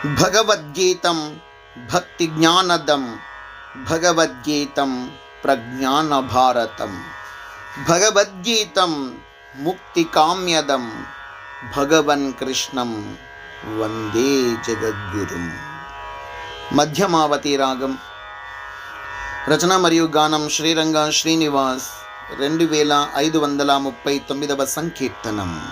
ಭಗವದ್ಗೀತಂ ಭಕ್ತಿಜ್ಞಾನದಂ ಭಗವದ್ಗೀತಂ ಪ್ರಜ್ಞಾನಭಾರತಂ ಭಗವದ್ಗೀತಂ ಮುಕ್ತಿಕಾಮ್ಯದಂ ಭಗವನ್ ಕೃಷ್ಣಂ ವಂದೇ జగద్గురుం. మధ్యమావతి రాగం. రచన మరియు గానం శ్రీరంగ శ్రీనివాస్. 2539వ సంకీర్తనం.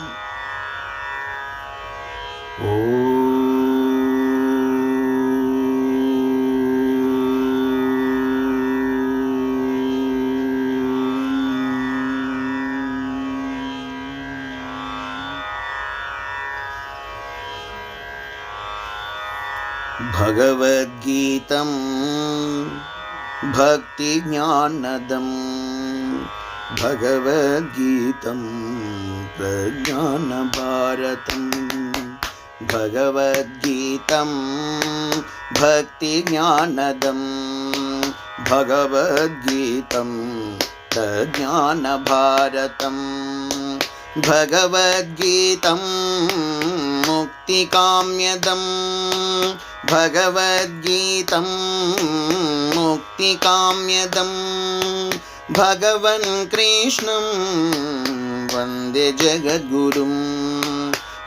భగవద్గీతం భక్తిజ్ఞానదం భగవద్గీతం ప్రజ్ఞానభారతం భగవద్గీతం భక్తిజ్ఞానదం భగవద్గీతం ప్రజ్ఞానభారతం భగవద్గీతం ముక్తికామ్యదం భగవద్గీతం ముక్తికామ్యదం భగవన్ కృష్ణం వందే జగద్గురుం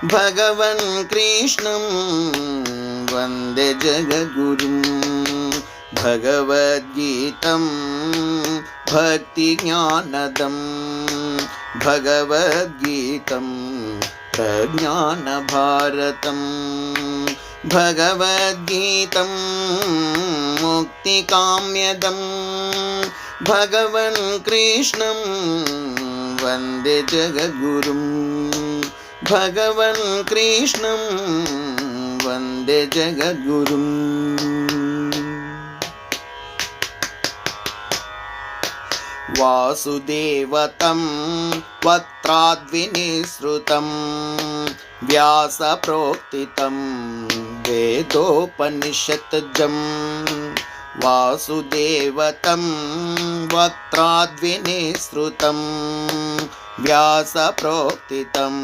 భగవన్ కృష్ణం వందే జగద్గురుం భగవద్గీతం భక్తిజ్ఞానదం భగవద్గీతం ప్రజ్ఞానభారతం భగవద్గీతం ముక్తికామ్యదం భగవన్ కృష్ణం వందే జగద్గురుం భగవన్ కృష్ణం వందే జగద్గురుం. వాసుదేవతం వక్త్రాద్వినిసృతం వ్యాసప్రోక్తితం వేదోపనిషత్జం వాసుదేవతం వక్త్రాద్వినిసృతం వ్యాసప్రోక్తితం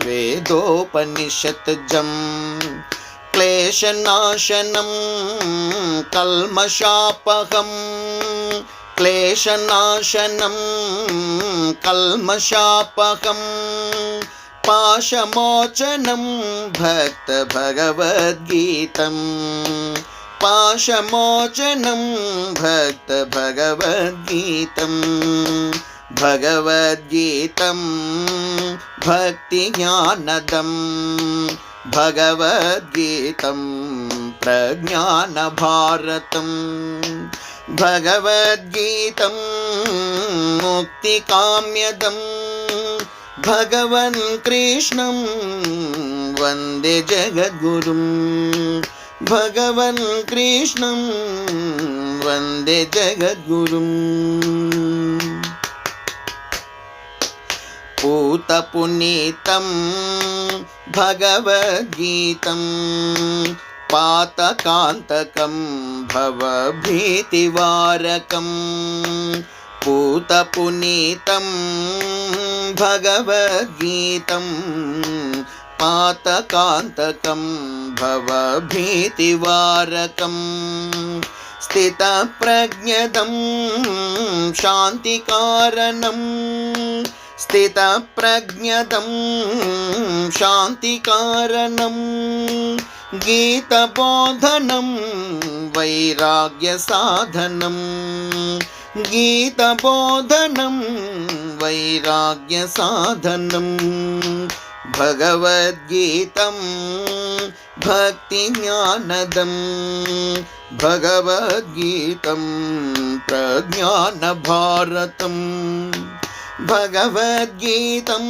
వేదోపనిషత్జం క్లేశనాశనం కల్మషాపహం క్లేశనాశనం కల్మషాపహం పాశమోచనం భక్త భగవద్గీతం పాశమోచనం భక్త భగవద్గీతం భగవద్గీతం భక్తిజ్ఞానదం భగవద్గీతం ప్రజ్ఞానభారతం భగవద్గీతం ముక్తికామ్యదం భగవన్ కృష్ణం వందే జగద్గురుం భగవన్ కృష్ణం వందే జగద్గురుం. పూతపునీతం భగవద్గీతం పాతకాంతకం భవభీతివారకం పూతపునీతం భగవద్గీతం పాతకాంతకం భవభీతివారకం స్థితప్రజ్ఞదం శాంతికారణం స్థితప్రజ్ఞదం శాంతికారణం గీతబోధనం వైరాగ్యసాధనం గీతబోధనం వైరాగ్యసాధనం భగవద్గీతం భక్తిజ్ఞానదం భగవద్గీతం ప్రజ్ఞానభారతం భగవద్గీతం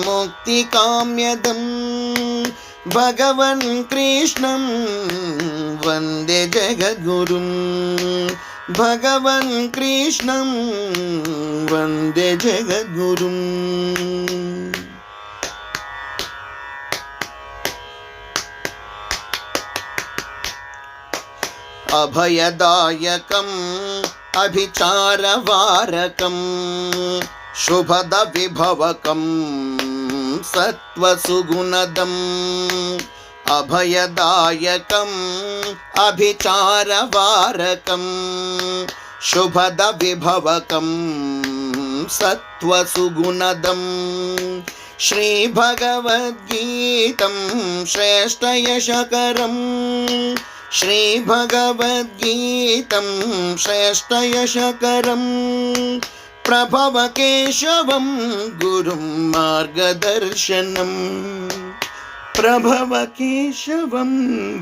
ముక్తికామ్యదం భగవన్ కృష్ణం వందే జగద్గురుం భగవన్ కృష్ణం వందే జగద్గురుం. అభయదాయకం అభిచారవారకం శుభద విభవకం సత్వసుగుణదం अभयदायकम् अभिचारवारकम् शुभदविभवकम् सत्त्वसुगुणदम् श्रीभगवद्गीतं श्रेष्ठयशकरम् श्रीभगवद्गीतं श्रेष्ठयशकरम् प्रभवकेशवं गुरुं मार्गदर्शनम् प्रभवकेशवं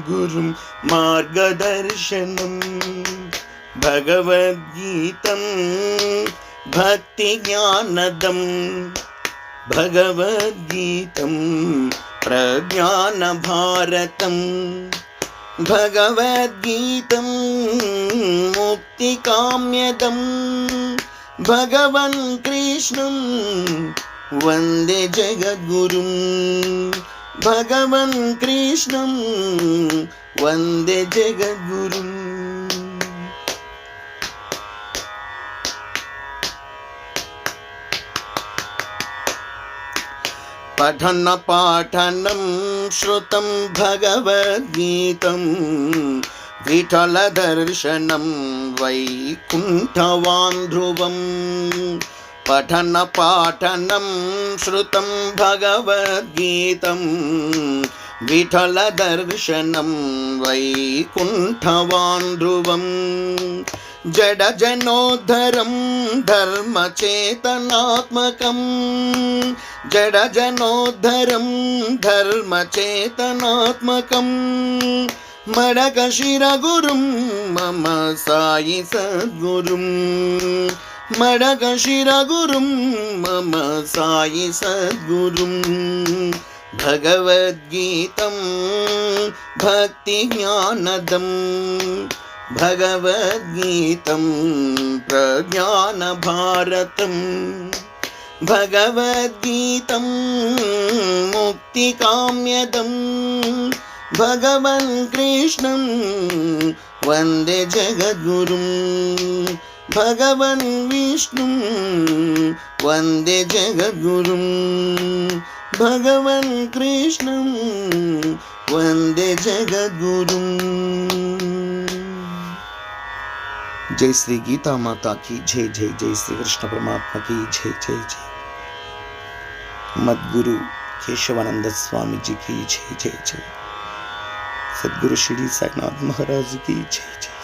गुरुं मार्गदर्शनम् भगवद्गीतं भक्तिज्ञानदम् भगवद्गीतं प्रज्ञानभारतम् भगवद्गीतं मुक्तिकाम्यदम् भगवन् कृष्णं वन्दे जगद्गुरुं भगवन् कृष्णं वन्दे जगद्गुरुम्। पठन पाठनं श्रुतं भगवद्गीतं विठलदर्शनं वैकुण्ठवान् ध्रुवम् पठन पाठनं श्रुतं भगवद्गीतं विठलदर्शनं वैकुण्ठवान् ध्रुवम् जडजनोद्धरं धर्मचेतनात्मकम् जडजनोद्धरं धर्मचेतनात्मकम् मडकशिरगुरुं मम साई सद्गुरुं मडकशिरगुरुं मम साई सद्गुरुं भगवद्गीतं भक्तिज्ञानदम् भगवद्गीतं प्रज्ञानभारतम् भगवद्गीतं मुक्तिकाम्यदम् भगवन् कृष्णं वन्दे जगद्गुरुं भगवन् विष्णुं वन्दे जगद्गुरुं भगवन् कृष्णं वन्दे जगद्गुरुं। जय श्री गीता माता की जय जय। जय श्री कृष्ण परमात्मा की जय जय जय। मद्गुरु केशवानंद स्वामी जी की जय जय जय। सद्गुरु श्री साईनाथ महाराज की जय जय।